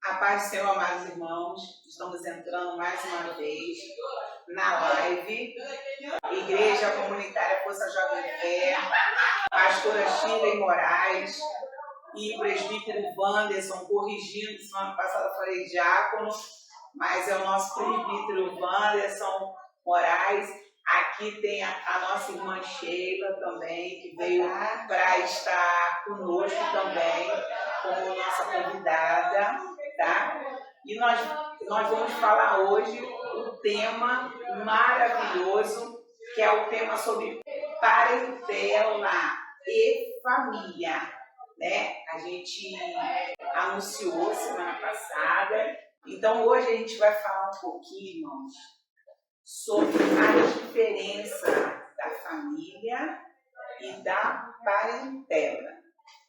A paz do Senhor, amados irmãos, estamos entrando mais uma vez na live. Igreja Comunitária Força Jovem Fé, pastora Shirley Moraes e presbítero Wanderson, corrigindo, semana passada eu falei diácono, mas é o nosso presbítero Wanderson Moraes. Aqui tem a nossa irmã Sheila também, que veio para estar conosco também, como nossa convidada, tá? E nós vamos falar hoje um tema maravilhoso, que é o tema sobre parentela e família, né? A gente anunciou semana passada, então hoje a gente vai falar um pouquinho, irmãos, sobre a diferença da família e da parentela.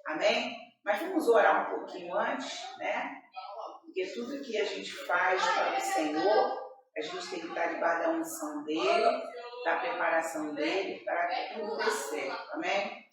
Amém? Mas vamos orar um pouquinho antes, né? Porque tudo que a gente faz para o Senhor, a gente tem que estar debaixo da unção dEle, da preparação dEle, para que tudo dê certo. Amém?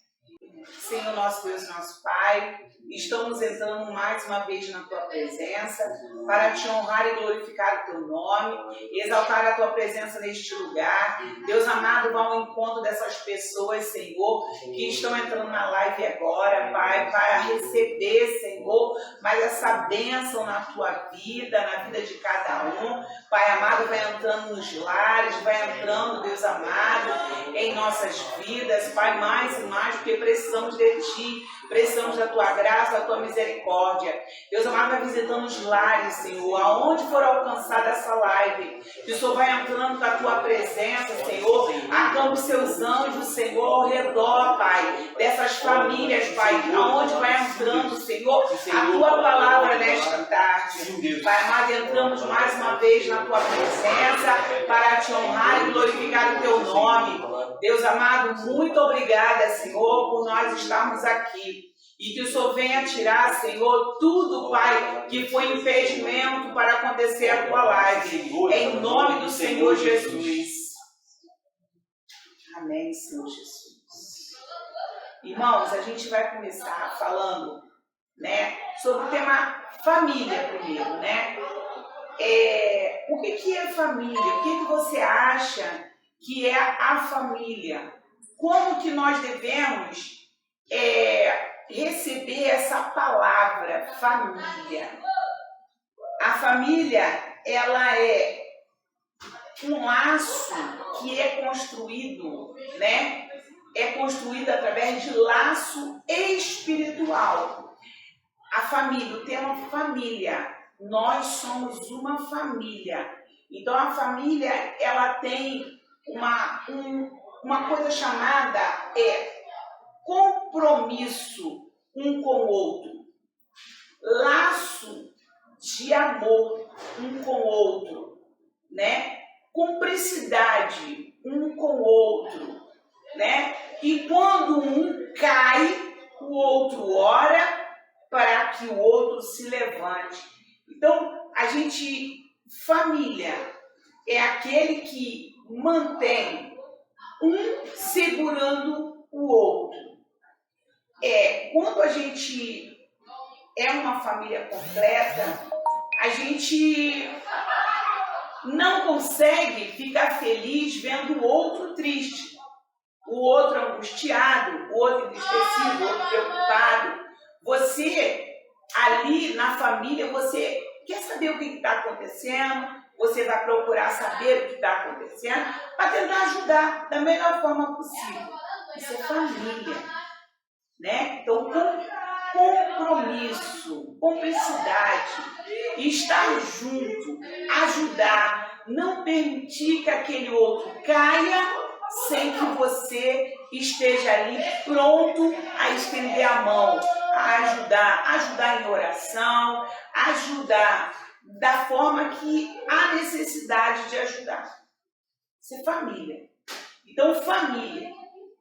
Senhor, nosso Deus, nosso Pai, estamos entrando mais uma vez na Tua presença para Te honrar e glorificar o Teu nome, exaltar a Tua presença neste lugar. Deus amado, vá ao encontro dessas pessoas, Senhor, que estão entrando na live agora, Pai, para receber, Senhor, mais essa bênção na Tua vida, na vida de cada um. Pai amado, vai entrando nos lares, vai entrando, Deus amado, em nossas vidas, Pai, mais e mais, porque precisamos de Ti, precisamos da Tua graça, da Tua misericórdia. Deus amado, vai visitando os lares, Senhor, aonde for alcançada essa live, que o Senhor vai entrando com a Tua presença, Senhor, acampe Seus anjos, Senhor, ao redor, Pai, dessas famílias, Pai, aonde vai entrando, Senhor, a Tua palavra nesta tarde. Pai amado, entramos mais uma vez na Tua presença para Te honrar e glorificar o Teu nome. Deus amado, muito obrigada, Senhor, por nós estarmos aqui. E que o Senhor venha tirar, Senhor, tudo, Pai, que foi impedimento para acontecer a Tua live. Em nome do Senhor Jesus. Amém, Senhor Jesus. Irmãos, a gente vai começar falando, né, sobre o tema família primeiro, né? O que é família? O que você acha que é a família? Como que nós devemos receber essa palavra família? A família, ela é um laço que é construído, né? É construído através de laço espiritual. A família, o tema família, nós somos uma família. Então a família, ela tem uma coisa chamada compromisso um com o outro, laço de amor um com o outro, né? Cumplicidade um com o outro, né? E quando um cai, o outro ora para que o outro se levante. Então, família é aquele que mantém um segurando o outro. Quando a gente é uma família completa, a gente não consegue ficar feliz vendo o outro triste, o outro angustiado, o outro entristecido, o outro preocupado. Você, ali na família, você quer saber o que está acontecendo, você vai procurar saber o que está acontecendo para tentar ajudar da melhor forma possível. Isso é família, né? Então, compromisso, cumplicidade, estar junto, ajudar, não permitir que aquele outro caia sem que você esteja ali pronto a estender a mão, a ajudar em oração, ajudar da forma que há necessidade de ajudar. Isso é família. Então, família,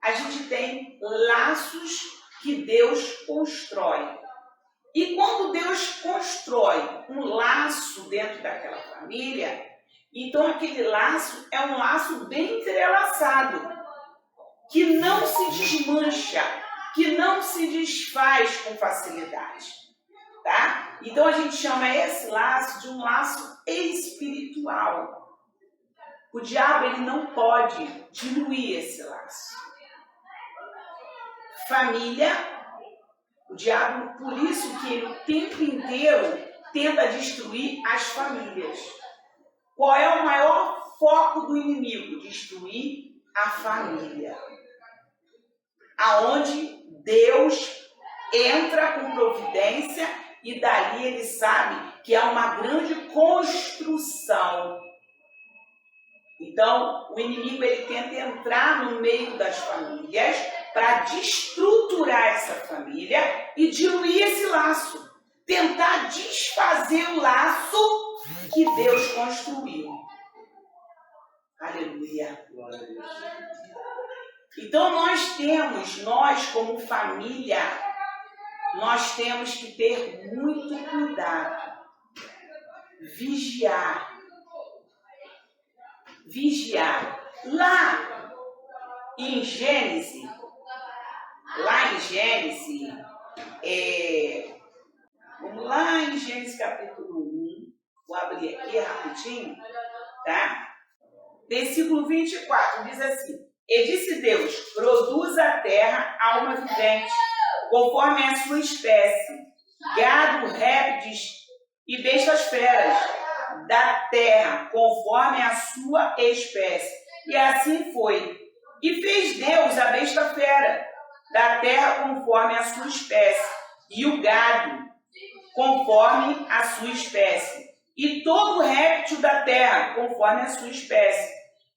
a gente tem laços que Deus constrói. E quando Deus constrói um laço dentro daquela família, então aquele laço é um laço bem entrelaçado, que não se desmancha, que não se desfaz com facilidade. Tá? Então a gente chama esse laço de um laço espiritual. O diabo ele não pode diluir esse laço. Família, o diabo, por isso que ele o tempo inteiro tenta destruir as famílias. Qual é o maior foco do inimigo? Destruir a família. Aonde Deus entra com providência e dali ele sabe que há uma grande construção. Então, o inimigo ele tenta entrar no meio das famílias para destruturar essa família e diluir esse laço. Tentar desfazer o laço que Deus construiu. Aleluia. Então, nós como família, nós temos que ter muito cuidado. Vigiar. Lá em Gênesis, vamos lá em Gênesis capítulo 1, vou abrir aqui rapidinho, tá? Versículo 24, diz assim: E disse Deus, produza a terra alma vivente, conforme a sua espécie, gado, répteis e bestas feras da terra, conforme a sua espécie. E assim foi. E fez Deus a besta fera da terra conforme a sua espécie, e o gado conforme a sua espécie, e todo réptil da terra conforme a sua espécie.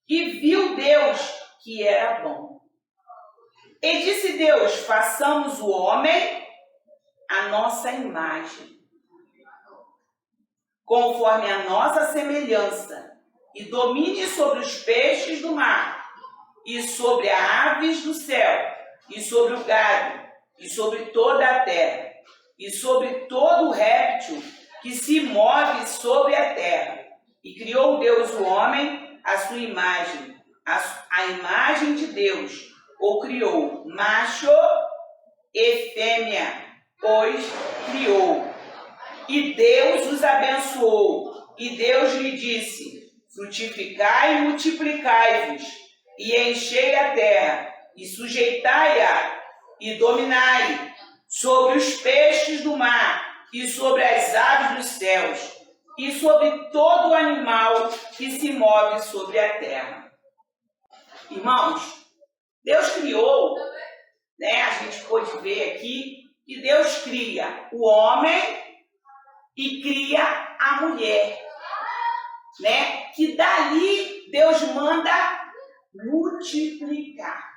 E viu Deus que era bom. E disse Deus, façamos o homem à nossa imagem, conforme a nossa semelhança, e domine sobre os peixes do mar, e sobre as aves do céu, e sobre o gado, e sobre toda a terra, e sobre todo o réptil que se move sobre a terra. E criou Deus o homem à sua imagem, a imagem de Deus o criou, macho e fêmea os criou. E Deus os abençoou, e Deus lhe disse: frutificai e multiplicai-vos, e enchei a terra, e sujeitai-a, e dominai sobre os peixes do mar, e sobre as aves dos céus, e sobre todo animal que se move sobre a terra. Irmãos, Deus criou, né? A gente pode ver aqui que Deus cria o homem e cria a mulher, né? Que dali Deus manda multiplicar.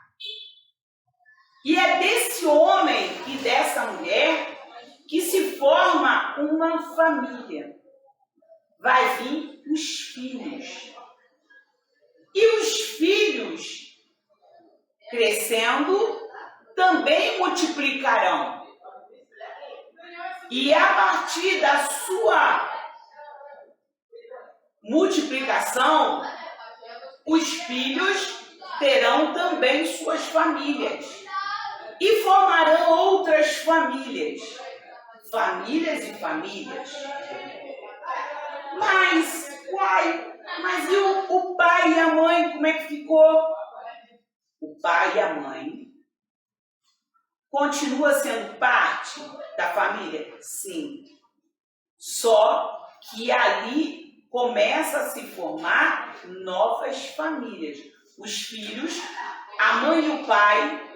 E é desse homem e dessa mulher que se forma uma família. Vai vir os filhos. E os filhos, crescendo, também multiplicarão. E a partir da sua multiplicação, os filhos terão também suas famílias. E formarão outras famílias. Famílias e famílias. Mas e o pai e a mãe, como é que ficou? O pai e a mãe continua sendo parte da família? Sim. Só que ali começa a se formar novas famílias. Os filhos, a mãe e o pai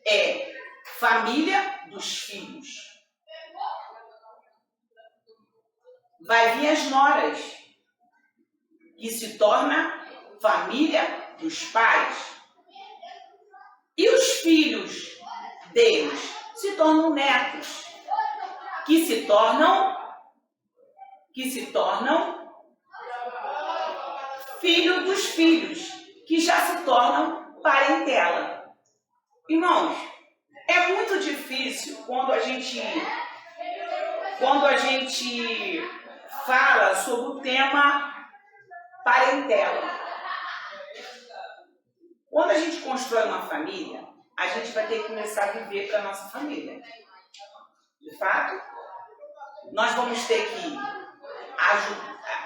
é família dos filhos. Vai vir as noras, que se torna família dos pais. E os filhos deles se tornam netos, que se tornam filho dos filhos, que já se tornam parentela. Irmãos, é muito difícil quando a gente fala sobre o tema parentela. Quando a gente constrói uma família, a gente vai ter que começar a viver para a nossa família. De fato, nós vamos ter que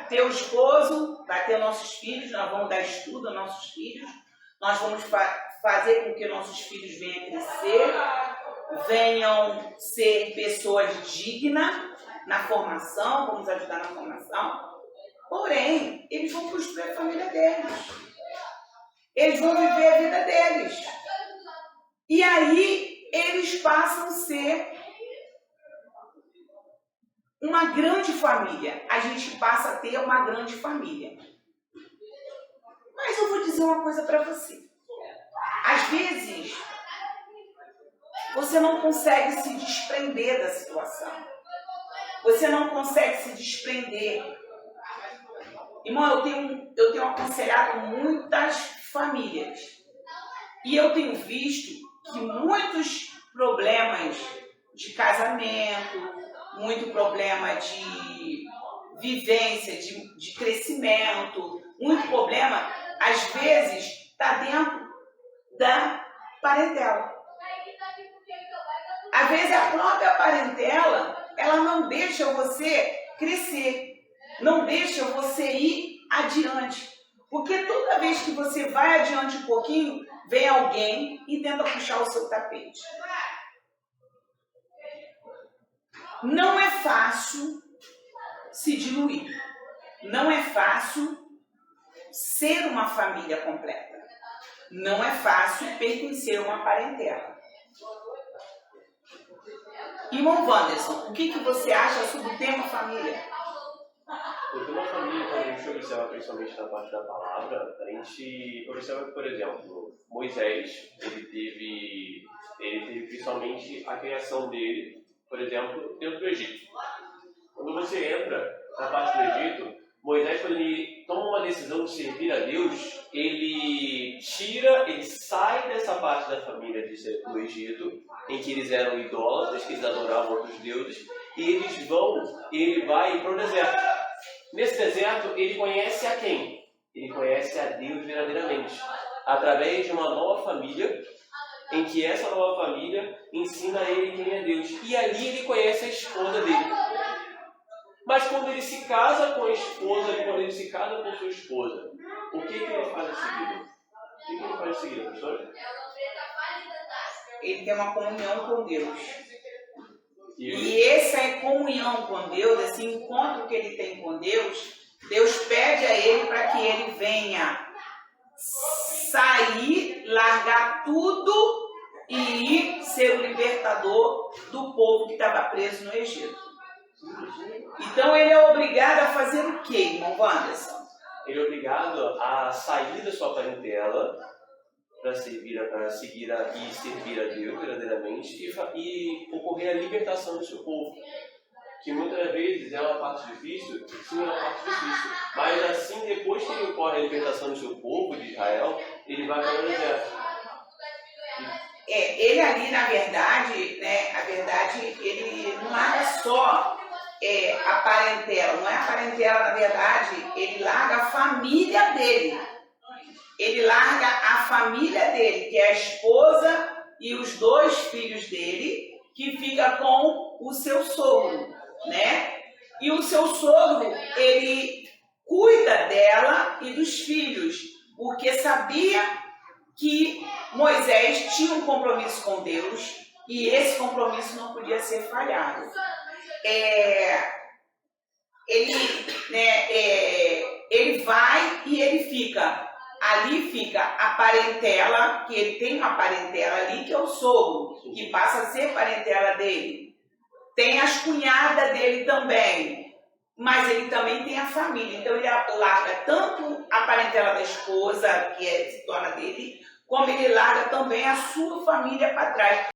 ter o esposo, vai ter nossos filhos, nós vamos dar estudo aos nossos filhos, nós vamos fazer com que nossos filhos venham crescer, venham ser pessoas dignas na formação, vamos ajudar na formação. Porém, eles vão construir a família deles. Eles vão viver a vida deles. E aí, eles passam a ser uma grande família. A gente passa a ter uma grande família. Mas eu vou dizer uma coisa para você. Às vezes, você não consegue se desprender da situação. Você não consegue se desprender. Irmão, eu tenho aconselhado muitas famílias. E eu tenho visto que muitos problemas de casamento, muito problema de vivência, de crescimento, muito problema, às vezes, está dentro da parentela. Às vezes, a própria parentela, ela não deixa você crescer, não deixa você ir adiante. Porque toda vez que você vai adiante um pouquinho, vem alguém e tenta puxar o seu tapete. Não é fácil se diluir. Não é fácil ser uma família completa. Não é fácil pertencer a uma parentela. Irmão Wanderson, o que você acha sobre o tema família? O tema família, quando a gente observa principalmente na parte da palavra, a gente observa que, por exemplo, Moisés, ele teve principalmente a criação dele, por exemplo, dentro do Egito. Quando você entra na parte do Egito, Moisés, quando ele toma uma decisão de servir a Deus, ele sai dessa parte da família do Egito, em que eles eram idólatras, que eles adoravam outros deuses, e ele vai para o deserto. Nesse deserto, ele conhece a quem? Ele conhece a Deus verdadeiramente, através de uma nova família, em que essa nova família ensina a ele quem é Deus. E ali ele conhece a esposa dele. Mas quando ele se casa com a esposa, quando ele se casa com sua esposa, o que ele faz em seguida? O que ele faz em seguida, professor? Ele tem uma comunhão com Deus. E essa comunhão com Deus, esse encontro que ele tem com Deus, Deus pede a ele para que ele venha sair, largar tudo e ir ser o libertador do povo que estava preso no Egito. Então ele é obrigado a fazer o quê, irmão Wanderson? Ele é obrigado a sair da sua parentela para seguir e servir a Deus verdadeiramente e ocorrer a libertação do seu povo. Que muitas vezes é uma parte difícil, sim, é uma parte difícil. Mas assim, depois que ele ocorre a libertação do seu povo, de Israel, ele vai para o deserto. Ele ali, na verdade, ele não larga só a parentela. Não é a parentela, na verdade, ele larga a família dele. Ele larga a família dele, que é a esposa e os 2 filhos dele, que fica com o seu sogro, né? E o seu sogro, ele cuida dela e dos filhos, porque sabia que Moisés tinha um compromisso com Deus e esse compromisso não podia ser falhado. Ele vai e ele fica. Ali fica a parentela, que ele tem uma parentela ali, que é o sogro, que passa a ser parentela dele. Tem as cunhadas dele também, mas ele também tem a família. Então ele larga tanto a parentela da esposa, que se torna dele, como ele larga também a sua família para trás.